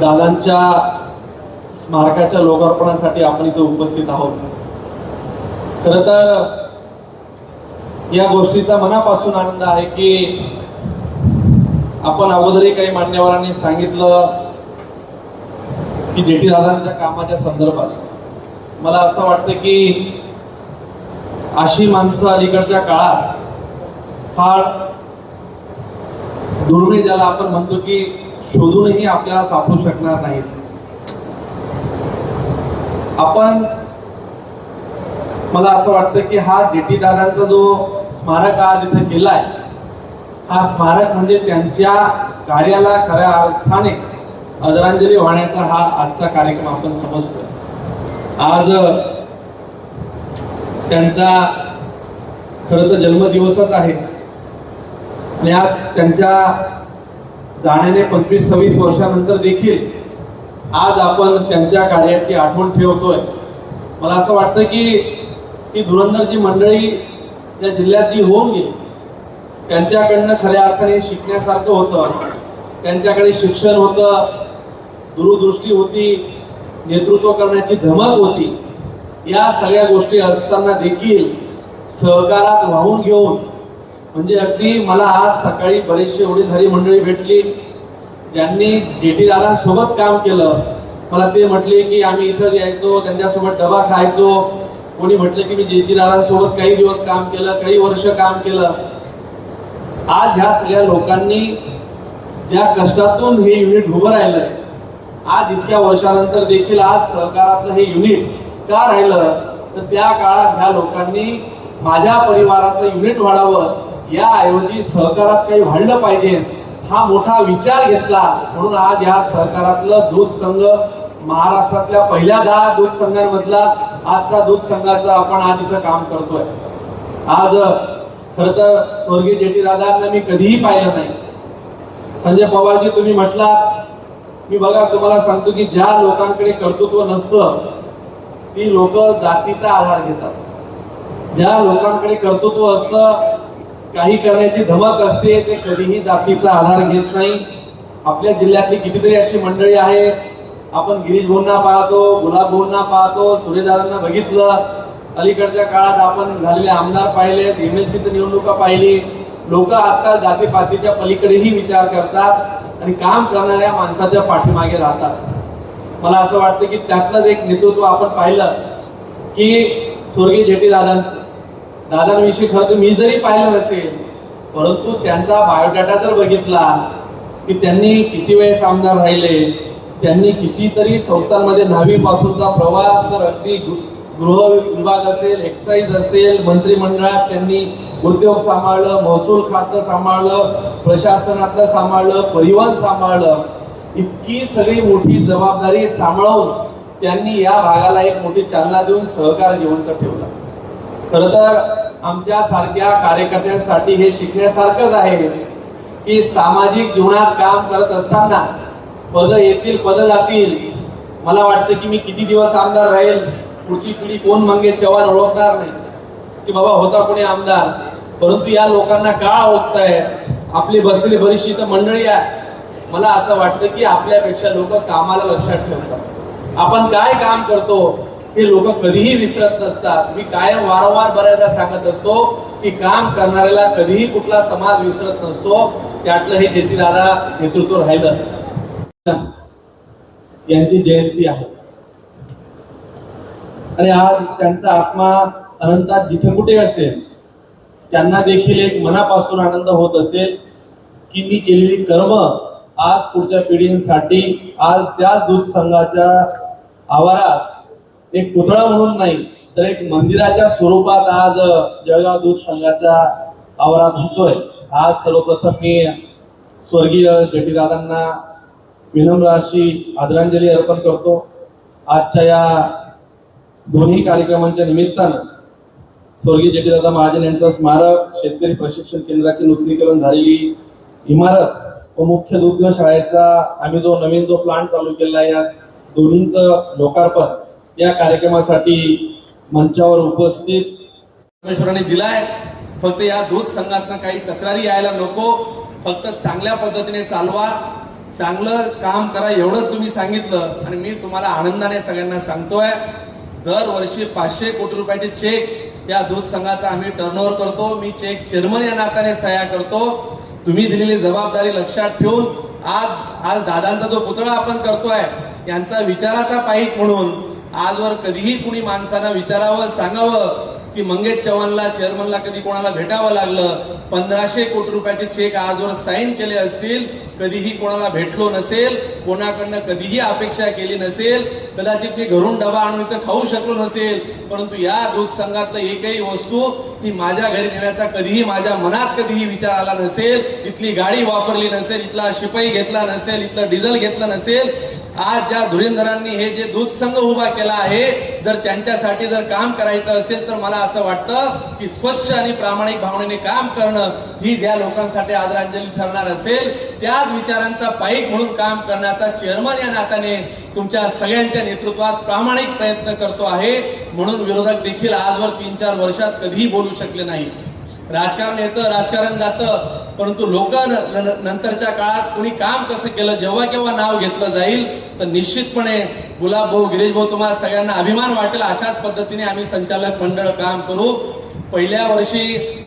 दादांच्या स्मारकाच्या लोकार्पणासाठी आपण इथे उपस्थित आहोत। खरं तर या गोष्टीचा मनापासून आनंद आहे की आपण अगोदरही काही मान्यवरांनी सांगितलं की जेटी दादांच्या कामाच्या संदर्भात मला असं वाटतं की अशी माणसं अलीकडच्या काळात फार दुर्मिळ, ज्याला आपण म्हणतो की शोधूनही आपल्याला सापडू शकणार नाहीत। आपण मला असं वाटतं की हा जेटी दादांचा जो स्मारक आज इथे केलाय, हा स्मारक म्हणजे त्यांच्या कार्याला खऱ्या अर्थाने आदरांजली वाहण्याचा हा आजचा कार्यक्रम आपण समजतोय। आज त्यांचा खरं तर जन्मदिवसच आहे आणि आज त्यांच्या जाण्याने 25-26 वर्षानंतर देखील आज आपण त्यांच्या कार्याची आठवण ठेवतोय। मला असं वाटतं की ही धुरंधर जी मंडळी त्या जिल्ह्यात जी होऊन गेली, त्यांच्याकडनं खऱ्या अर्थाने शिकण्यासारखं होतं। त्यांच्याकडे शिक्षण होतं, दूरदृष्टी होती, नेतृत्व करण्याची धमक होती। या सगळ्या गोष्टी असताना देखील सहकारात वाहून घेऊन, म्हणजे अगदी मला आज सकाळी बरेचसे वडीलधारी मंडळी भेटली ज्यांनी जेटी दादांसोबत काम केलं। मला ते म्हटले की आम्ही इथं यायचो, त्यांच्यासोबत डबा खायचो। कोणी म्हटलं की मी जेटी दादांसोबत काही दिवस काम केलं, काही वर्ष काम केलं। आज ह्या सगळ्या लोकांनी ज्या कष्टातून हे युनिट उभं राहिलंय, आज इतक्या वर्षानंतर देखील आज सहकारातलं हे युनिट का राहिलं, तर त्या काळात ह्या लोकांनी माझ्या परिवाराचं युनिट वाढावं, याऐवजी सहकारात काही वाढलं पाहिजे हा मोठा विचार घेतला। म्हणून आज या सहकारातलं दूध संघ महाराष्ट्रातल्या पहिल्या 10 दूध संघांमधला आजचा दूध संघाचा आपण आज इथं काम करतोय। आज खरं तर स्वर्गीय जेटी दादांना मी कधीही पाहिलं नाही। संजय पवारजी, तुम्ही म्हटलात, मी बघा तुम्हाला सांगतो की ज्या लोकांकडे कर्तृत्व नसतं ती लोक जातीचा आधार घेतात। ज्या लोकांकडे कर्तृत्व असतं, काही करण्याची धमक असते, ते कधीही जातीचा आधार घेत नाही। आपल्या जिल्ह्यातली कितीतरी अशी मंडळी आहे, आपण गिरीश भाऊंना पाहतो, गुलाब भाऊंना पाहतो, सूर्यदादांना बघितलं, अलीकडच्या काळात आपण झालेले आमदार पाहिलेत, MLC निवडणुका पाहिली। लोक आजकाल जातीपातीच्या पलीकडेही विचार करतात आणि काम करणाऱ्या माणसाच्या पाठीमागे राहतात। मला असं वाटतं की त्यातलंच एक नेतृत्व आपण पाहिलं की स्वर्गीय जेटी दादांविषयी खरं तर मी जरी पाहिलं नसेल, परंतु त्यांचा बायोडाटा जर बघितला की त्यांनी किती वेळेस आमदार राहिले, त्यांनी कितीतरी संस्थांमध्ये 9वी पासूनचा प्रवास, तर अगदी गृह विभाग असेल, एक्साईज असेल, मंत्रिमंडळात त्यांनी उद्योग सांभाळलं, महसूल खातं सांभाळलं, प्रशासनातलं सांभाळलं, परिवहन सांभाळलं। इतकी सगळी मोठी जबाबदारी सांभाळून त्यांनी या भागाला एक मोठी चालना देऊन सहकार जिवंत ठेवला। खरं तर आमच्या सारख्या कार्यकर्त्यांसाठी हे शिकण्यासारखंच आहे की सामाजिक जीवनात काम करत असताना पद येतील, पद जातील। मला वाटतं की मी किती दिवस आमदार राहील, पुढची पिढी कोण मंगेश चव्हाण ओळखणार नाही की बाबा होता कोणी आमदार, परंतु या लोकांना काळ ओळखताय। आपली बसलेली बरीचशी तर मंडळी आहे, मला असं वाटतं की आपल्यापेक्षा लोक कामाला लक्षात ठेवतात। आपण काय काम करतो हे लोक कधीही विसरत नसतात। मी कायम वारंवार बऱ्याचदा सांगत असतो की काम करणाऱ्याला कधीही कुठला समाज विसरत नसतो। त्यातलं हे जेटी दादा नेतृत्व राहिलं। यांची जयंती आहे आणि आज त्यांचा आत्मा अनंतात जिथे कुठे असेल, त्यांना देखील एक मनापासून आनंद होत असेल की मी केलेली कर्म आज पुढच्या पिढींसाठी आज त्या दूध संघाच्या आवारात एक पुतळा म्हणून नाही तर एक मंदिराच्या स्वरूपात आज जळगाव दूध संघाच्या आवारात होतोय। आज सर्वप्रथम मी स्वर्गीय जेटी दादांना विनम्र अशी आदरांजली अर्पण करतो। आजच्या या दोन्ही कार्यक्रमांच्या निमित्तानं स्वर्गीय जेटी दादा महाजन यांचं स्मारक, शेतकरी प्रशिक्षण केंद्राचे नूतनीकरण झालेली इमारत व मुख्य दुग्ध शाळेचा आम्ही जो नवीन प्लांट चालू केला आहे, या दोन्हींचं लोकार्पण या कार्यक्रमासाठी मंचावर उपस्थित परमेश्वराने दिलाय। फक्त या दूध संघातनं काही तक्रारी यायला नको, फक्त चांगल्या पद्धतीने चालवा। चांगलं काम करा एवढंच तुम्ही सांगितलं आणि मी तुम्हाला आनंदाने सगळ्यांना सांगतोय, दरवर्षी 500 कोटी रुपयाचे चेक या दूध संघाचा आम्ही टर्नओव्हर करतो. मी चेक चेअरमन या नात्याने सह्या करतो. तुम्ही दिलेली जबाबदारी लक्षात ठेवून आज दादांचा जो पुतळा आपण करतोय यांचा विचाराचा पाईक म्हणून आजवर कधीही कुणी माणसानं विचारावं सांगावं की मंगेश चव्हाणला चेअरमनला कधी कोणाला भेटावं लागलं, 1500 कोटी रुपयाचे चेक आजवर साईन केले असतील, कधीही कोणाला भेटलो नसेल, कोणाकडनं कधीही अपेक्षा केली नसेल, कदाचित मी घरून डबा आणून इथं खाऊ शकलो नसेल, परंतु या दूध संघातलं एकही वस्तू ती माझ्या घरी नेण्याचा कधीही माझ्या मनात कधीही विचार आला नसेल, इथली गाडी वापरली नसेल, इथला शिपाई घेतला नसेल, इथलं डिझेल घेतलं नसेल. आज ज्या धुरींधरांनी हे जे दूध संघ उभा केला आहे, जर त्यांच्यासाठी जर काम करायचं असेल तर मला असं वाटतं की स्वच्छ आणि प्रामाणिक भावनेने काम करणं ही ज्या लोकांसाठी आदरांजली ठरणार असेल, त्याच विचारांचा पाईक म्हणून काम करण्याचा चेअरमन या नात्याने तुमच्या सगळ्यांच्या नेतृत्वात प्रामाणिक प्रयत्न करतो आहे. म्हणून विरोधक देखील आजवर 3-4 वर्षात कधीही बोलू शकले नाही. राजकारण येतं, राजकारण जातं, परंतु लोक नंतरच्या काळात कुणी काम कसं केलं जेव्हा केव्हा नाव घेतलं जाईल तर निश्चितपणे गुलाब भाऊ, गिरीश भाऊ, तुम्हाला सगळ्यांना अभिमान वाटेल. अशाच पद्धतीने आम्ही संचालक मंडळ काम करू. पहिल्या वर्षी